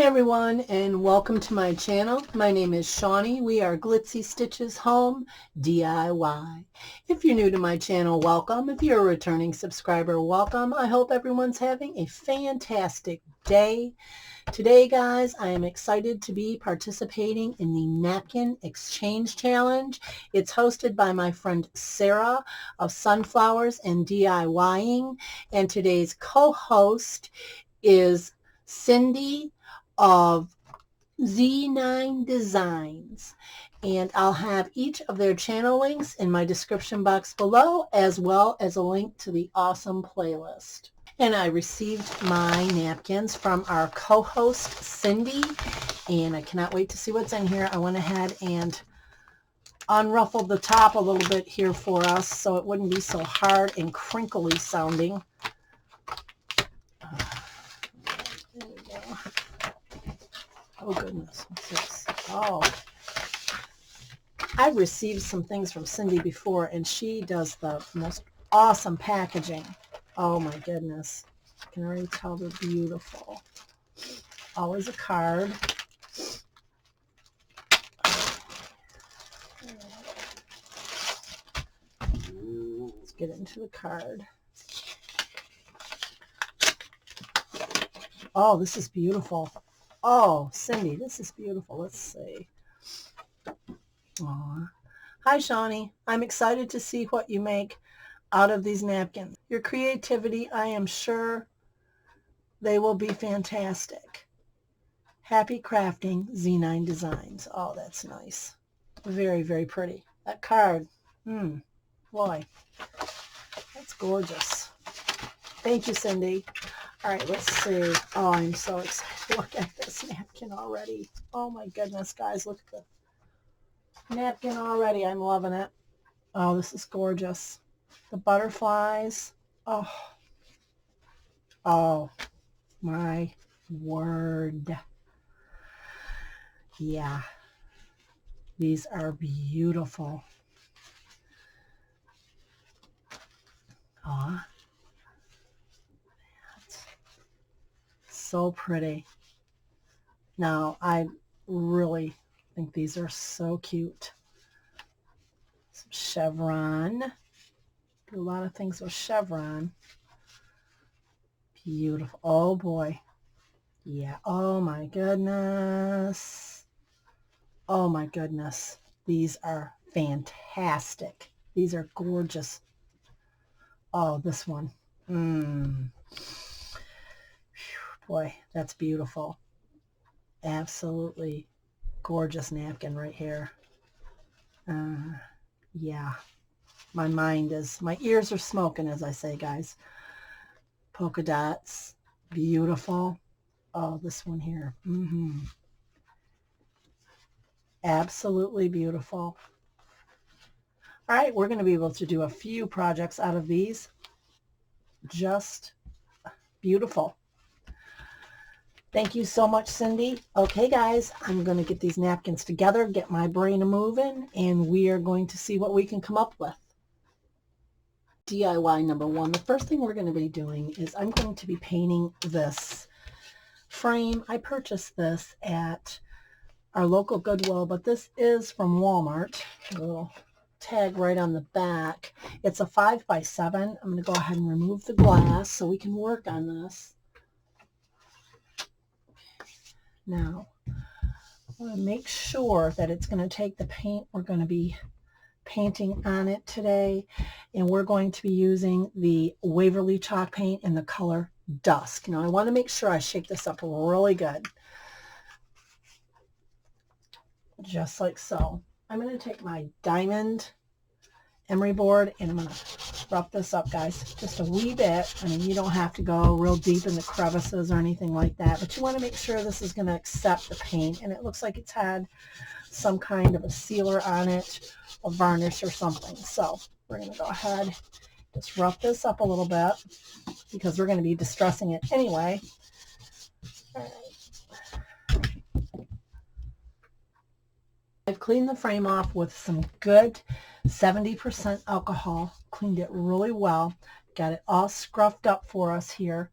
everyone, and welcome to my channel. My name is Shawnee. We are Glitzy Stitches Home DIY. If you're new to my channel, welcome. If you're a returning subscriber, welcome. I hope everyone's having a fantastic day. Today, guys, I am excited to be participating in the Napkin Exchange Challenge. It's hosted by my friend Sarah of Sunflowers and DIYing, and today's co-host is Cindy of Z9 Designs, and I'll have each of their channel links in my description box below, as well as a link to the awesome playlist. And I received my napkins from our co-host Cindy, and I cannot wait to see what's in here. I went ahead and unruffled the top a little bit here for us so it wouldn't be so hard and crinkly sounding. There we go. Oh goodness, what's this? Oh, I've received some things from Cindy before, and she does the most awesome packaging. Oh my goodness, I can already tell they're beautiful. Always a card. Let's get into the card. Oh, this is beautiful. Oh, Cindy, this is beautiful. Let's see. Aww. Hi, Shawnee. I'm excited to see what you make out of these napkins. Your creativity, I am sure they will be fantastic. Happy crafting, Z9 Designs. Oh, that's nice. Very, very pretty. That card, boy, that's gorgeous. Thank you, Cindy. All right, let's see. Oh, I'm so excited to look at this napkin already. Oh my goodness, guys, look at the napkin already. I'm loving it. Oh, this is gorgeous. The butterflies. Oh, oh my word. Yeah, these are beautiful. Aw. So pretty. Now, I really think these are so cute. Some chevron. Do a lot of things with chevron. Beautiful. Oh boy. Yeah. Oh my goodness. Oh my goodness. These are fantastic. These are gorgeous. Oh, this one. Boy, that's beautiful. Absolutely gorgeous napkin right here. Yeah, my ears are smoking, as I say, guys. Polka dots, beautiful. Oh, this one here. Absolutely beautiful. All right, we're going to be able to do a few projects out of these. Just beautiful. Thank you so much, Cindy. Okay, guys, I'm going to get these napkins together, get my brain moving, and we are going to see what we can come up with. DIY number one. The first thing we're going to be doing is I'm going to be painting this frame. I purchased this at our local Goodwill, but this is from Walmart. A little tag right on the back. It's a 5x7. I'm going to go ahead and remove the glass so we can work on this. Now, I want to make sure that it's going to take the paint we're going to be painting on it today, and we're going to be using the Waverly chalk paint in the color Dusk. Now, I want to make sure I shake this up really good, just like so. I'm going to take my diamond emery board, and I'm going to rough this up, guys, just a wee bit. I mean, you don't have to go real deep in the crevices or anything like that, but you want to make sure this is going to accept the paint, and it looks like it's had some kind of a sealer on it, a varnish or something. So we're going to go ahead, just rough this up a little bit because we're going to be distressing it anyway. All right. I've cleaned the frame off with some good 70% alcohol, cleaned it really well, got it all scruffed up for us here.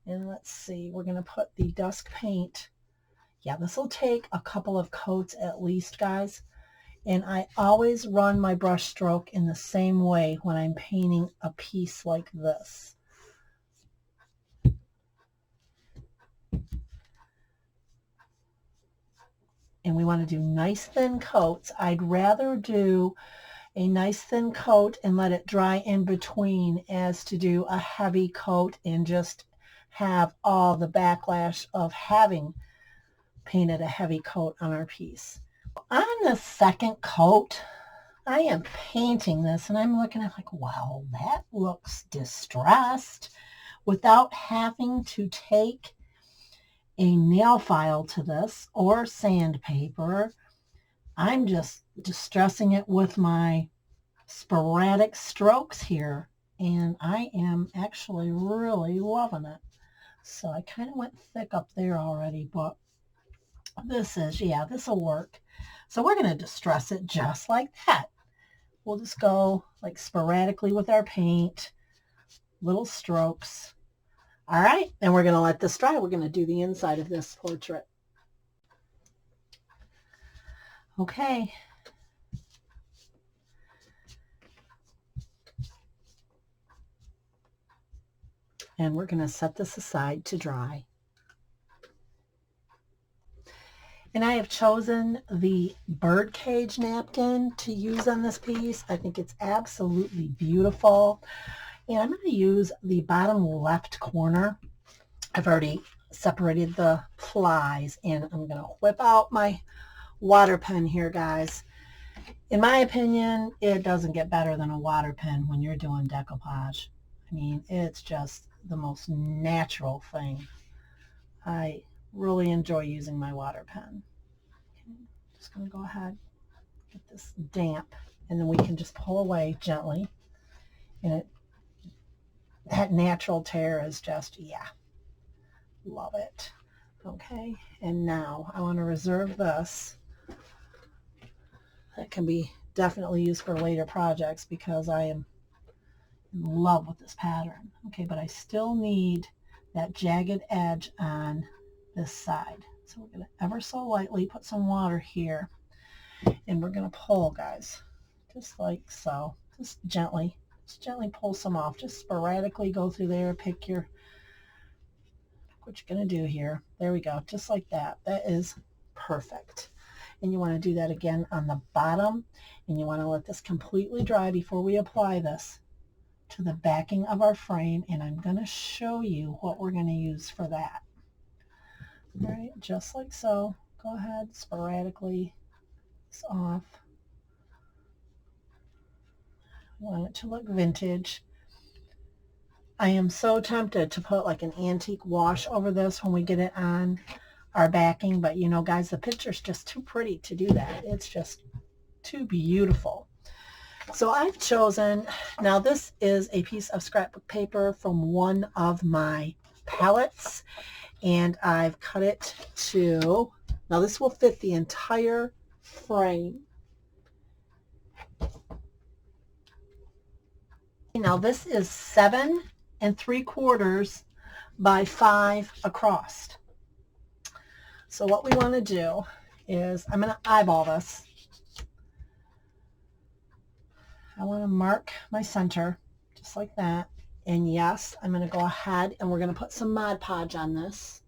And let's see, we're going to put the Dusk paint Yeah, this will take a couple of coats at least, guys. And I always run my brush stroke in the same way when I'm painting a piece like this. And we want to do nice thin coats. I'd rather do a nice thin coat and let it dry in between as to do a heavy coat and just have all the backlash of having painted a heavy coat on our piece. On the second coat, I am painting this and I'm looking at like, wow, that looks distressed, without having to take a nail file to this or sandpaper. I'm just distressing it with my sporadic strokes here, and I am actually really loving it. So I kind of went thick up there already, but this is, yeah, this will work. So we're going to distress it just like that. We'll just go like sporadically with our paint, little strokes. All right, and we're going to let this dry. We're going to do the inside of this portrait. Okay. And we're going to set this aside to dry. And I have chosen the birdcage napkin to use on this piece. I think it's absolutely beautiful. And I'm going to use the bottom left corner. I've already separated the plies, and I'm going to whip out my water pen here, guys. In my opinion, it doesn't get better than a water pen when you're doing decoupage. I mean, it's just the most natural thing. I really enjoy using my water pen. Okay, just going to go ahead, get this damp, and then we can just pull away gently. And that natural tear is just, yeah, love it. Okay, and now I want to reserve this. That can be definitely used for later projects because I am in love with this pattern. Okay, but I still need that jagged edge on this side. So we're going to ever so lightly put some water here, and we're going to pull, guys, just like so. Just gently pull some off. Just sporadically go through there, pick what you're going to do here. There we go, just like that. That is perfect. And you want to do that again on the bottom, and you want to let this completely dry before we apply this to the backing of our frame, and I'm going to show you what we're going to use for that. All right, just like so. Go ahead, sporadically this off. I want it to look vintage. I am so tempted to put like an antique wash over this when we get it on our backing, but you know, guys, the picture's just too pretty to do that. It's just too beautiful. So I've chosen, now this is a piece of scrapbook paper from one of my palettes, and I've cut it to, now this will fit the entire frame. Now this is 7 3/4 by 5 across. So what we want to do is, I'm going to eyeball this. I want to mark my center just like that. And yes, I'm going to go ahead and we're going to put some Mod Podge on this.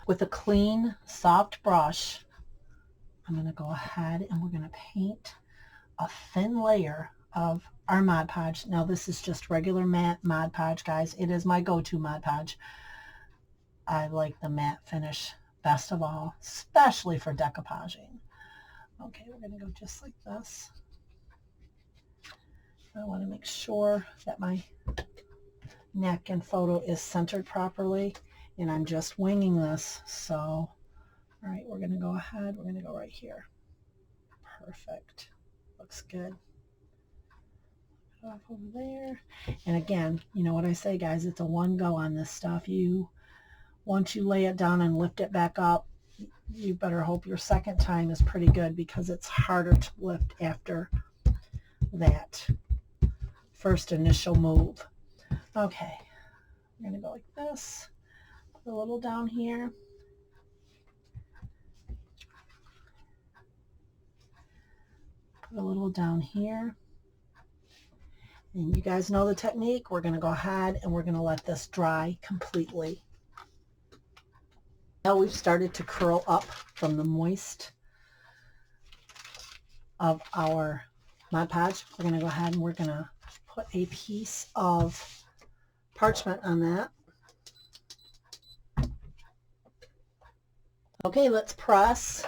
With a clean, soft brush, I'm going to go ahead and we're going to paint a thin layer of our Mod Podge. Now this is just regular matte Mod Podge, guys. It is my go-to Mod Podge. I like the matte finish best of all, especially for decoupaging. Okay, we're going to go just like this. I want to make sure that my napkin photo is centered properly, and I'm just winging this. So, all right, we're going to go ahead. We're going to go right here. Perfect. Looks good. Put it off over there. And again, you know what I say, guys, it's a one go on this stuff. Once you lay it down and lift it back up, you better hope your second time is pretty good, because it's harder to lift after that first initial move. Okay, I'm going to go like this, put a little down here, Put a little down here. And you guys know the technique. We're going to go ahead and we're going to let this dry completely. Now we've started to curl up from the moist of our Mod Podge. We're going to go ahead and we're going to put a piece of parchment on that. Okay, let's press.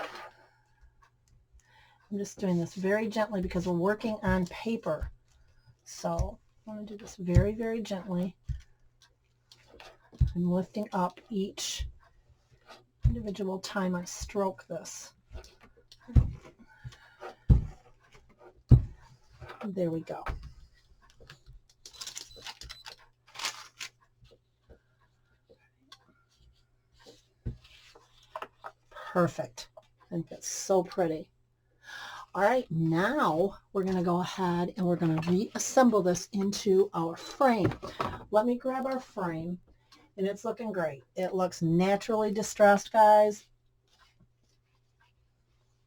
I'm just doing this very gently because we're working on paper. So I'm going to do this very, very gently. I'm lifting up each individual time I stroke this. There we go. Perfect. I think that's so pretty. All right, now we're going to go ahead and we're going to reassemble this into our frame. Let me grab our frame, and it's looking great. It looks naturally distressed, guys.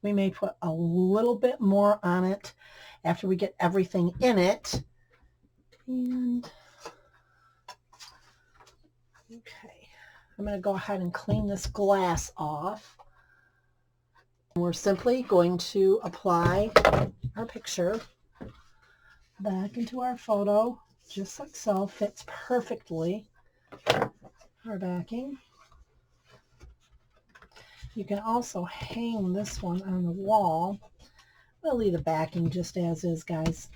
We may put a little bit more on it after we get everything in it. And okay, I'm going to go ahead and clean this glass off. We're simply going to apply our picture back into our photo, just like so. Fits perfectly. Our backing. You can also hang this one on the wall. I'll leave the backing just as is, guys.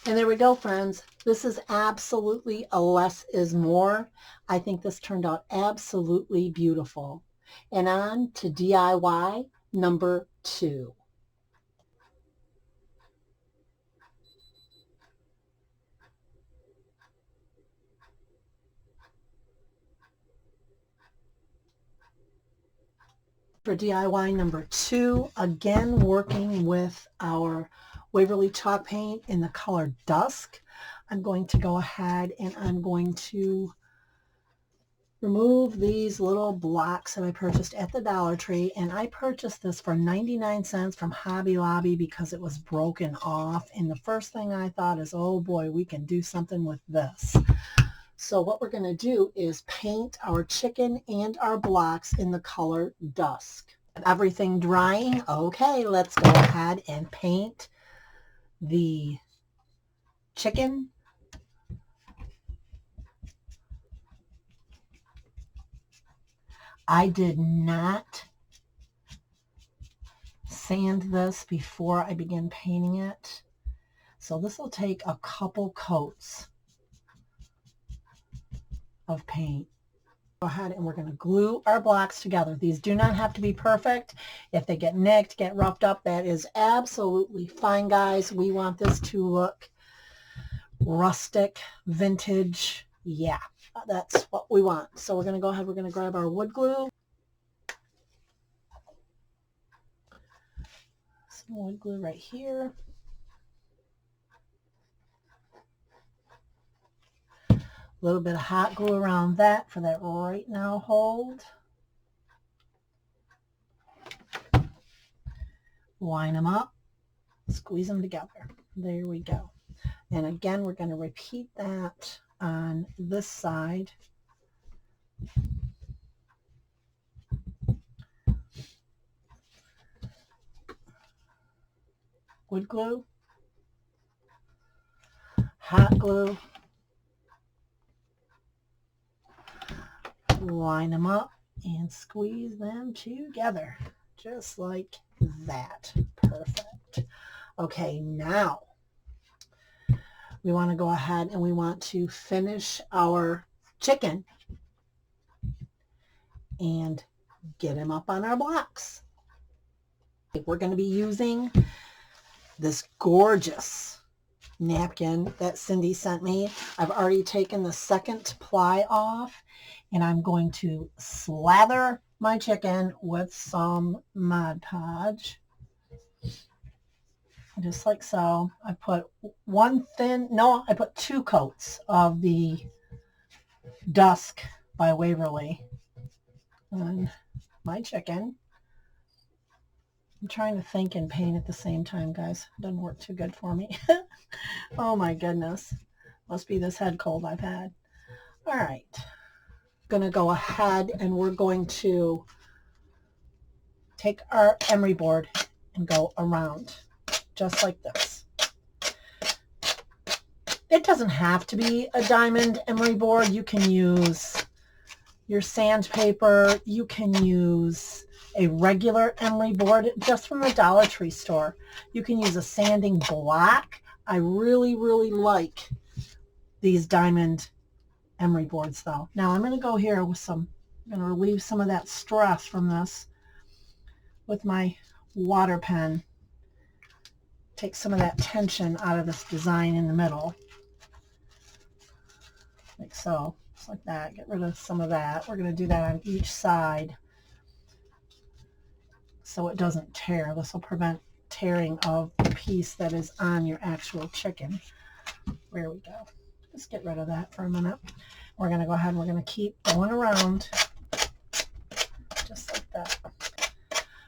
And there we go, friends. This is absolutely a less is more. I think this turned out absolutely beautiful. And on to DIY number 2. For DIY number 2, again working with our Waverly chalk paint in the color Dusk, I'm going to go ahead and I'm going to remove these little blocks that I purchased at the Dollar Tree. And I purchased this for 99 cents from Hobby Lobby because it was broken off. And the first thing I thought is, oh boy, we can do something with this. So what we're going to do is paint our chicken and our blocks in the color Dusk. Everything drying. Okay, let's go ahead and paint the chicken. I did not sand this before I began painting it. So this will take a couple coats of paint. Go ahead and we're going to glue our blocks together. These do not have to be perfect. If they get nicked, get roughed up, that is absolutely fine, guys. We want this to look rustic, vintage. Yeah, that's what we want. So we're going to go ahead, we're going to grab our wood glue. Some wood glue right here. A little bit of hot glue around that for that right now hold. Line them up, squeeze them together. There we go. And again, we're going to repeat that on this side. Wood glue, hot glue, line them up and squeeze them together just like that. Perfect. Okay, now we want to go ahead and we want to finish our chicken and get him up on our blocks. We're going to be using this gorgeous napkin that Cindy sent me. I've already taken the second ply off, and I'm going to slather my chicken with some Mod Podge. just like so. I put I put 2 coats of the Dusk by Waverly on my chicken. I'm trying to think and paint at the same time, guys. It doesn't work too good for me. Oh my goodness. Must be this head cold I've had. All right. Going to go ahead and we're going to take our emery board and go around just like this. It doesn't have to be a diamond emery board. You can use your sandpaper. You can use a regular emery board just from the Dollar Tree store. You can use a sanding block. I really, really like these diamond emery boards though. Now I'm going to go here with I'm going to relieve some of that stress from this with my water pen. Take some of that tension out of this design in the middle. Like so. Just like that. Get rid of some of that. We're going to do that on each side so it doesn't tear. This will prevent tearing of the piece that is on your actual chicken. There we go. Let's get rid of that for a minute. We're going to go ahead and we're going to keep going around just like that.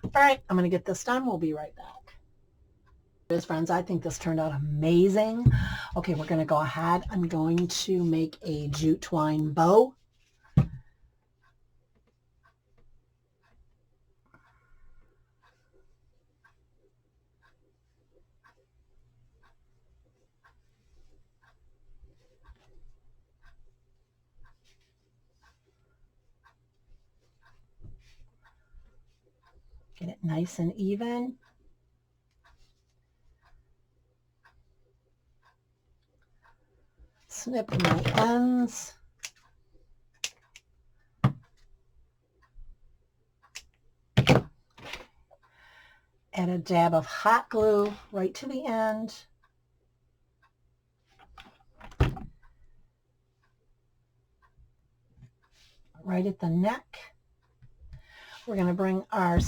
All right, I'm going to get this done. We'll be right back. Friends, I think this turned out amazing. Okay, we're going to go ahead. I'm going to make a jute twine bow. Get it nice and even. Snip my ends. Add a dab of hot glue right to the end. Right at the neck. We're going to bring our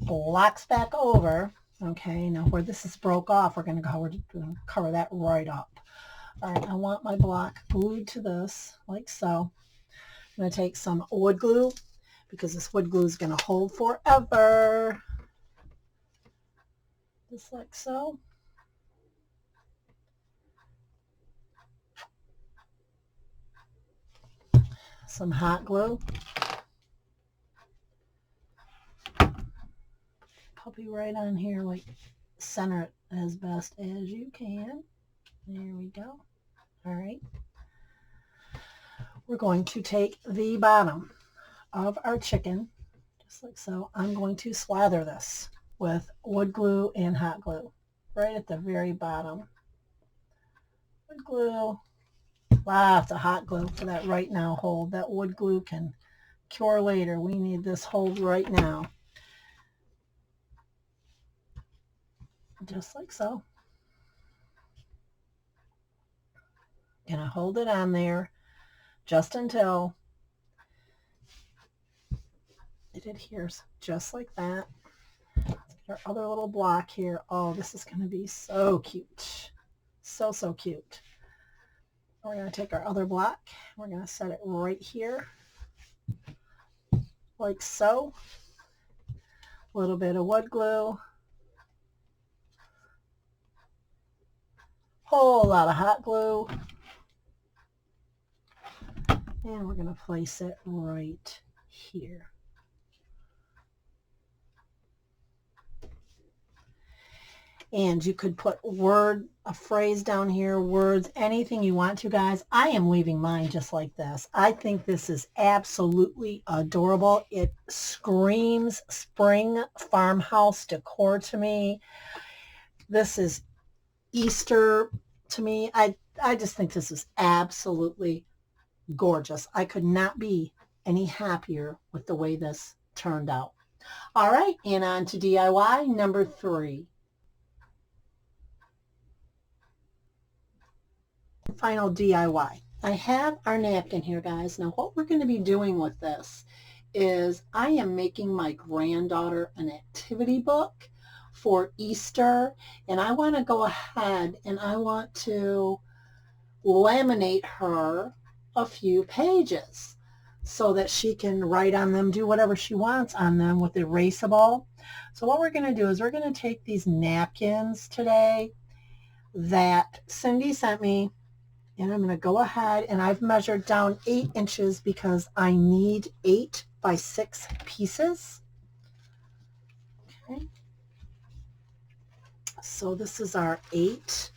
blocks back over. Okay, now where this is broke off, we're going to cover that right up. All right, I want my block glued to this, like so. I'm going to take some wood glue because this wood glue is going to hold forever. Just like so. Some hot glue. Puppy right on here, like center it as best as you can. There we go. All right. We're going to take the bottom of our chicken, just like so. I'm going to slather this with wood glue and hot glue right at the very bottom. Wood glue, lots of hot glue for that right now hold. That wood glue can cure later. We need this hold right now. Just like so. Gonna hold it on there just until it adheres, just like that. Let's get our other little block here. Oh, this is going to be so cute. So, so cute. We're going to take our other block. We're going to set it right here, like so. A little bit of wood glue. Whole lot of hot glue. And we're going to place it right here. And you could put a phrase down here, words, anything you want to, guys. I am leaving mine just like this. I think this is absolutely adorable. It screams spring farmhouse decor to me. This is Easter to me. I just think this is absolutely gorgeous. I could not be any happier with the way this turned out. All right, and on to DIY number 3. Final DIY. I have our napkin here, guys. Now what we're going to be doing with this is I am making my granddaughter an activity book for Easter, and I want to go ahead and I want to laminate her a few pages so that she can write on them, do whatever she wants on them with erasable. So what we're going to do is we're going to take these napkins today that Cindy sent me, and I'm going to go ahead and I've measured down 8 inches because I need 8 by 6 pieces. Okay. So this is our 8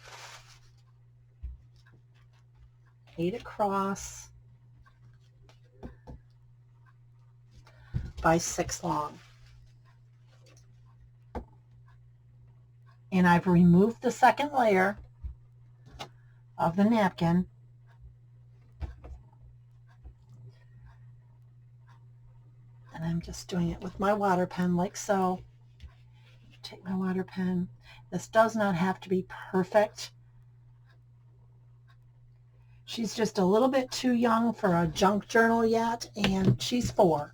across by 6 long. And I've removed the second layer of the napkin. And I'm just doing it with my water pen like so. Take my water pen. This does not have to be perfect. She's just a little bit too young for a junk journal yet, and she's 4.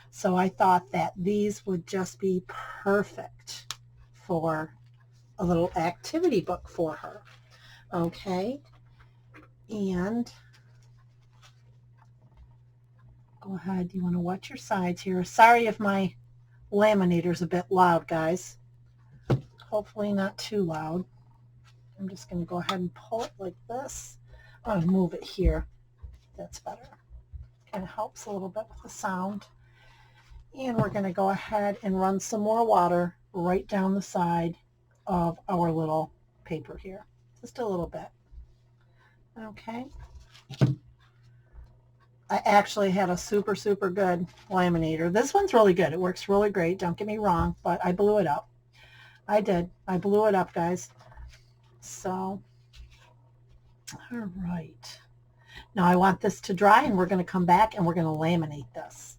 So I thought that these would just be perfect for a little activity book for her. Okay, and go ahead. You want to watch your sides here. Sorry if my laminator's a bit loud, guys. Hopefully not too loud. I'm just going to go ahead and pull it like this. I'm going to move it here. That's better. Kind of helps a little bit with the sound. And we're going to go ahead and run some more water right down the side of our little paper here. Just a little bit. Okay. I actually had a super good laminator. This one's really good. It works really great. Don't get me wrong, but I blew it up. I did. I blew it up, guys. So, all right. Now I want this to dry, and we're going to come back and we're going to laminate this.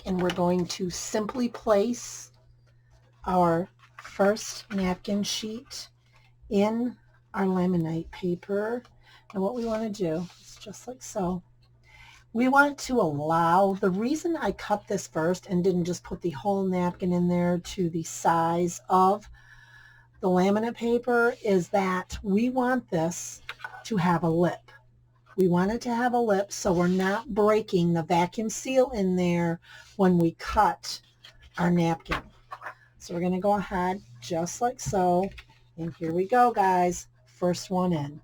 And we're going to simply place our first napkin sheet in our laminate paper. And what we want to do is just like so. We want to allow, the reason I cut this first and didn't just put the whole napkin in there to the size of the laminate paper is that we want this to have a lip. We want it to have a lip so we're not breaking the vacuum seal in there when we cut our napkin. So we're going to go ahead just like so. And here we go, guys. First one in.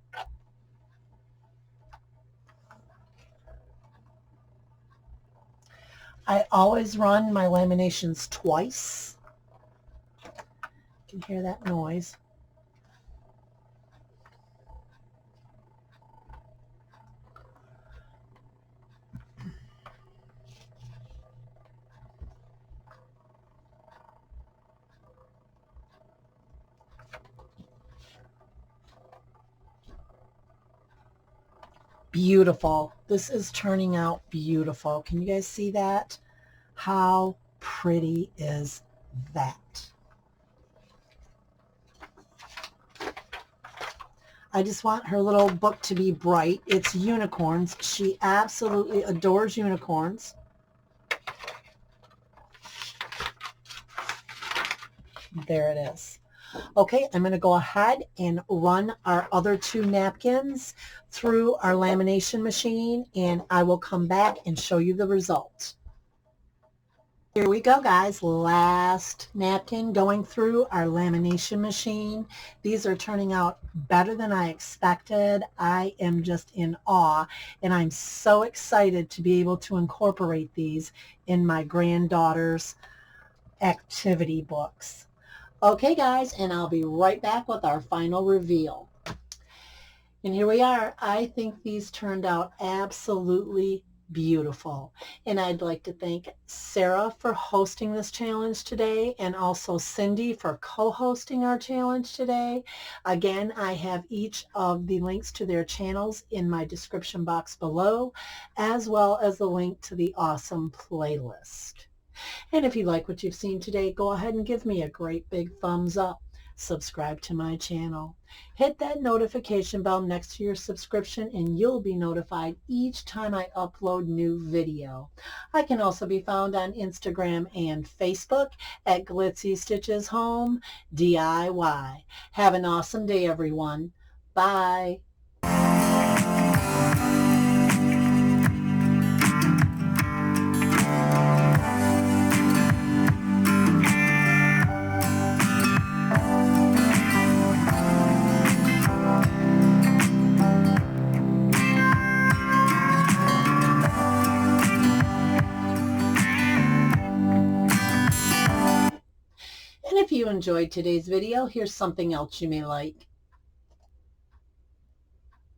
I always run my laminations twice. You can hear that noise. Beautiful. This is turning out beautiful. Can you guys see that? How pretty is that? I just want her little book to be bright. It's unicorns. She absolutely adores unicorns. There it is. Okay, I'm going to go ahead and run our other 2 napkins through our lamination machine, and I will come back and show you the result. Here we go, guys. Last napkin going through our lamination machine. These are turning out better than I expected. I am just in awe, and I'm so excited to be able to incorporate these in my granddaughter's activity books. Okay, guys, and I'll be right back with our final reveal. And here we are. I think these turned out absolutely beautiful. And I'd like to thank Sarah for hosting this challenge today, and also Cindy for co-hosting our challenge today. Again, I have each of the links to their channels in my description box below, as well as the link to the awesome playlist. And if you like what you've seen today, go ahead and give me a great big thumbs up. subscribe to my channel. Hit that notification bell next to your subscription and you'll be notified each time I upload new video. I can also be found on Instagram and Facebook at Glitzy Stitches Home DIY. Have an awesome day, everyone. Bye. And if you enjoyed today's video, here's something else you may like.